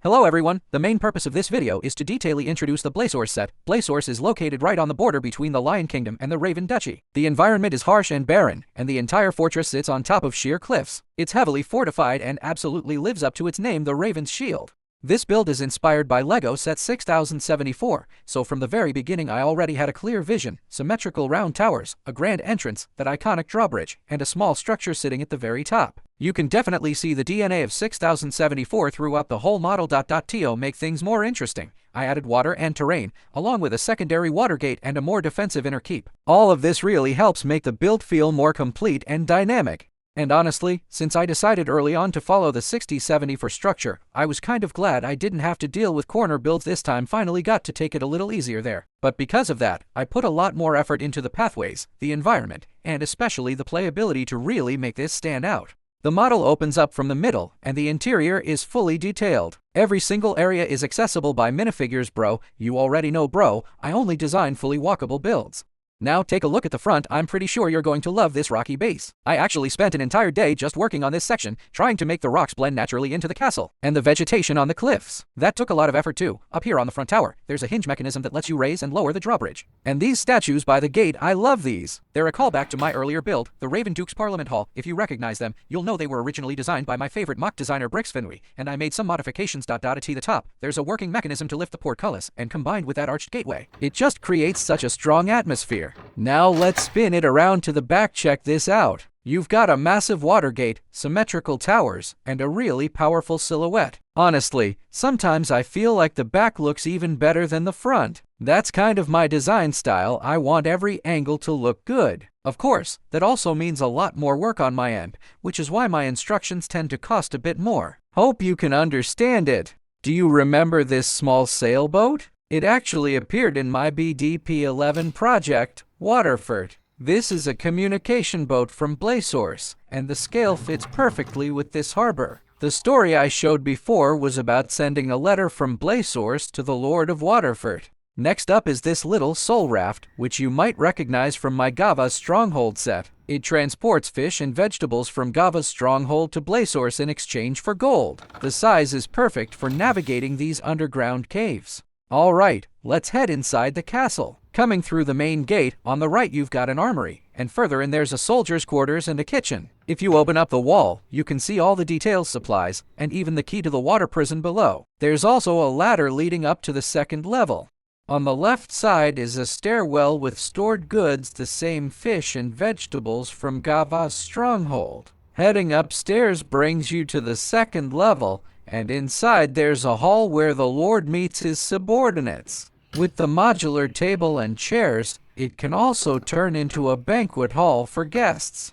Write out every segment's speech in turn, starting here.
Hello everyone, the main purpose of this video is to detailedly introduce the Blasource set. Blasource is located right on the border between the Lion Kingdom and the Raven Duchy. The environment is harsh and barren, and the entire fortress sits on top of sheer cliffs. It's heavily fortified and absolutely lives up to its name, the Raven's Shield. This build is inspired by LEGO Set 6074, so from the very beginning I already had a clear vision: symmetrical round towers, a grand entrance, that iconic drawbridge, and a small structure sitting at the very top. You can definitely see the DNA of 6074 throughout the whole model. To make things more interesting, I added water and terrain, along with a secondary water gate and a more defensive inner keep. All of this really helps make the build feel more complete and dynamic. And honestly, since I decided early on to follow the 6070 for structure, I was kind of glad I didn't have to deal with corner builds this time. Finally got to take it a little easier there. But because of that, I put a lot more effort into the pathways, the environment, and especially the playability to really make this stand out. The model opens up from the middle, and the interior is fully detailed. Every single area is accessible by minifigures, bro. You already know, bro, I only design fully walkable builds. Now take a look at the front. I'm pretty sure you're going to love this rocky base. I actually spent an entire day just working on this section, trying to make the rocks blend naturally into the castle, and the vegetation on the cliffs. That took a lot of effort too. Up here on the front tower, there's a hinge mechanism that lets you raise and lower the drawbridge. And these statues by the gate, I love these. They're a callback to my earlier build, the Raven Duke's Parliament Hall. If you recognize them, you'll know they were originally designed by my favorite mock designer Brix Finwy, and I made some modifications. At the top, there's a working mechanism to lift the portcullis, and combined with that arched gateway, it just creates such a strong atmosphere. Now let's spin it around to the back. Check this out. You've got a massive water gate, symmetrical towers, and a really powerful silhouette. Honestly, sometimes I feel like the back looks even better than the front. That's kind of my design style. I want every angle to look good. Of course, that also means a lot more work on my end, which is why my instructions tend to cost a bit more. Hope you can understand it. Do you remember this small sailboat? It actually appeared in my BDP11 project, Waterford. This is a communication boat from Blasource, and the scale fits perfectly with this harbor. The story I showed before was about sending a letter from Blasource to the Lord of Waterford. Next up is this little soul raft, which you might recognize from my Gava's Stronghold set. It transports fish and vegetables from Gava's Stronghold to Blasource in exchange for gold. The size is perfect for navigating these underground caves. Alright, let's head inside the castle. Coming through the main gate, on the right you've got an armory, and further in there's a soldier's quarters and a kitchen. If you open up the wall, you can see all the details, supplies, and even the key to the water prison below. There's also a ladder leading up to the second level. On the left side is a stairwell with stored goods, the same fish and vegetables from Gava's Stronghold. Heading upstairs brings you to the second level, and inside there's a hall where the Lord meets his subordinates. With the modular table and chairs, it can also turn into a banquet hall for guests.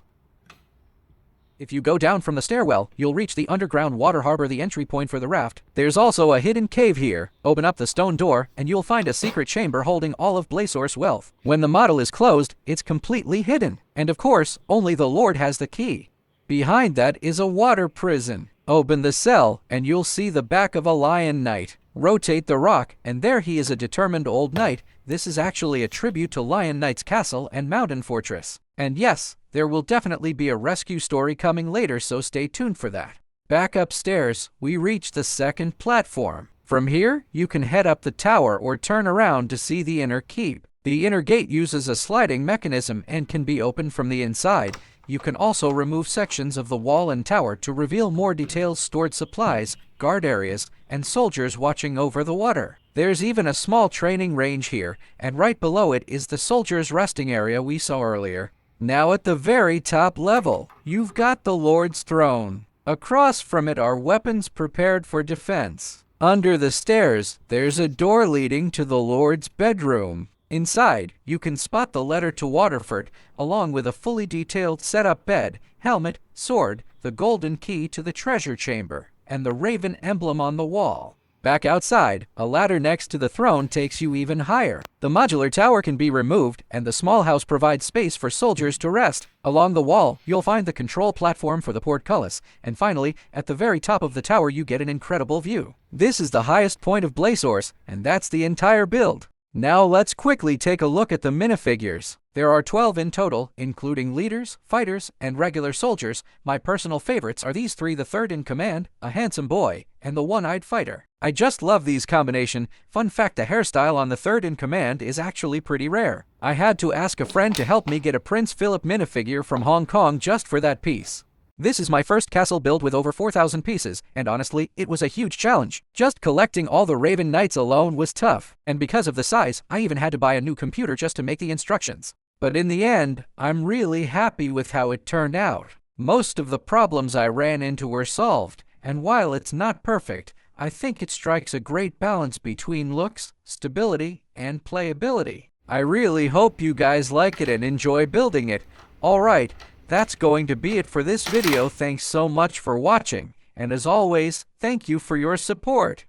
If you go down from the stairwell, you'll reach the underground water harbor, the entry point for the raft. There's also a hidden cave here. Open up the stone door, and you'll find a secret chamber holding all of Blasource wealth. When the model is closed, it's completely hidden. And of course, only the Lord has the key. Behind that is a water prison. Open the cell, and you'll see the back of a lion knight. Rotate the rock, and there he is, a determined old knight. This is actually a tribute to Lion Knight's castle and mountain fortress. And yes, there will definitely be a rescue story coming later, so stay tuned for that. Back upstairs, we reach the second platform. From here, you can head up the tower or turn around to see the inner keep. The inner gate uses a sliding mechanism and can be opened from the inside. You can also remove sections of the wall and tower to reveal more details: stored supplies, guard areas, and soldiers watching over the water. There's even a small training range here, and right below it is the soldiers' resting area we saw earlier. Now at the very top level, you've got the Lord's throne. Across from it are weapons prepared for defense. Under the stairs, there's a door leading to the Lord's bedroom. Inside, you can spot the letter to Waterford, along with a fully detailed setup bed, helmet, sword, the golden key to the treasure chamber, and the raven emblem on the wall. Back outside, a ladder next to the throne takes you even higher. The modular tower can be removed, and the small house provides space for soldiers to rest. Along the wall, you'll find the control platform for the portcullis, and finally, at the very top of the tower you get an incredible view. This is the highest point of Blasource, and that's the entire build. Now let's quickly take a look at the minifigures. There are 12 in total, including leaders, fighters, and regular soldiers. My personal favorites are these three: the third in command, a handsome boy, and the one-eyed fighter. I just love these combination. Fun fact, the hairstyle on the third in command is actually pretty rare. I had to ask a friend to help me get a Prince Philip minifigure from Hong Kong just for that piece. This is my first castle build with over 4,000 pieces, and honestly, it was a huge challenge. Just collecting all the Raven Knights alone was tough, and because of the size, I even had to buy a new computer just to make the instructions. But in the end, I'm really happy with how it turned out. Most of the problems I ran into were solved, and while it's not perfect, I think it strikes a great balance between looks, stability, and playability. I really hope you guys like it and enjoy building it. Alright, that's going to be it for this video. Thanks so much for watching, and as always, thank you for your support.